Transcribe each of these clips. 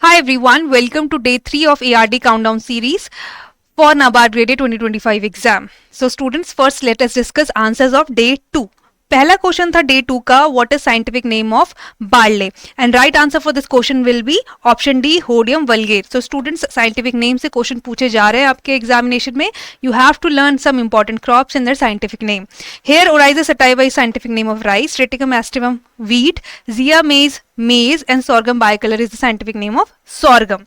Hi everyone, welcome to day 3 of ARD Countdown series for NABARD Grade A 2025 exam. So students, first let us discuss answers of day 2. पहला question था day 2 का, what is scientific name of barley, and right answer for this question will be option D, Hordeum vulgare. So students, scientific name से question पूछे जा रहे हैं आपके examination में. You have to learn some important crops in their scientific name. Here Oryza sativa is scientific name of rice, Triticum aestivum wheat, zea maize, and sorghum bicolor is the scientific name of sorghum.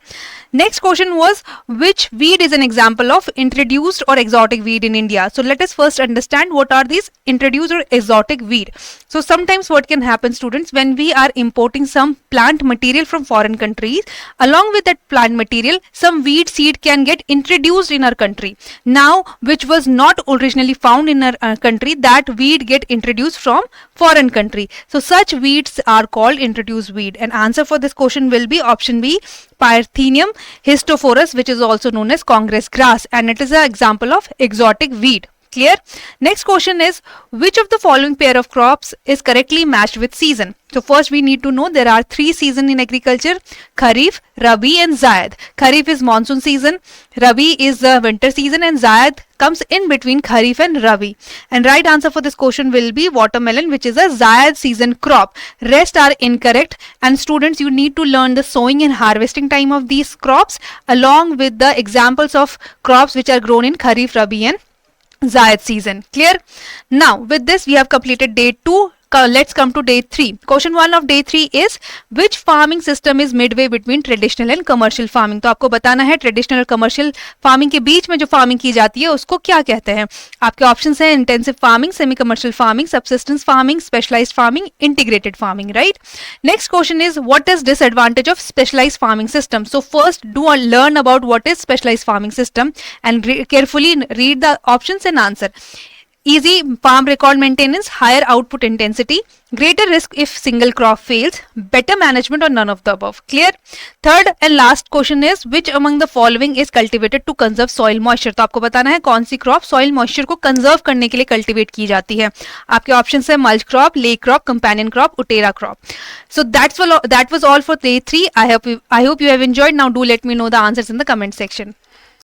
Next question was, which weed is an example of introduced or exotic weed in India? So let us first understand what are these introduced or exotic weed. So sometimes what can happen, students, when we are importing some plant material from foreign countries, along with that plant material, some weed seed can get introduced in our country. Now, which was not originally found in our country, that weed get introduced from foreign country. So such weeds are called introduced weed, and answer for this question will be option B, Pyrethrum histophorus, which is also known as Congress grass, and it is an example of exotic weed. Clear? Next question is, which of the following pair of crops is correctly matched with season? So first we need to know there are 3 seasons in agriculture: Kharif, Rabi and Zaid. Kharif is monsoon season, Rabi is the winter season, and Zaid comes in between Kharif and Rabi. And right answer for this question will be watermelon, which is a Zaid season crop. Rest are incorrect, and students, you need to learn the sowing and harvesting time of these crops along with the examples of crops which are grown in Kharif, Rabi and Zaid season. Clear? Now with this we have completed day 2. Let's come to day 3. Question 1 of day 3 is, which farming system is midway between traditional and commercial farming? तो आपको बताना है traditional और commercial farming के बीच में जो farming की जाती है उसको क्या कहते हैं. आपके ऑप्शंस हैं intensive farming, semi commercial farming, subsistence farming, specialised farming, integrated farming. Right. Next question is, what is disadvantage of specialised farming system? So first do learn about what is specialised farming system and carefully read the options and answer. Easy farm record maintenance, higher output intensity, greater risk if single crop fails, better management, or none of the above. Clear? Third and last question is, which among the following is cultivated to conserve soil moisture? तो आपको बताना है कौन सी crop soil moisture को conserve करने के लिए cultivate की जाती है. आपके ऑप्शंस है mulch crop, lay crop, companion crop, utera crop. So that was all for day 3. I hope you have enjoyed. Now do let me know the answers in the comment section.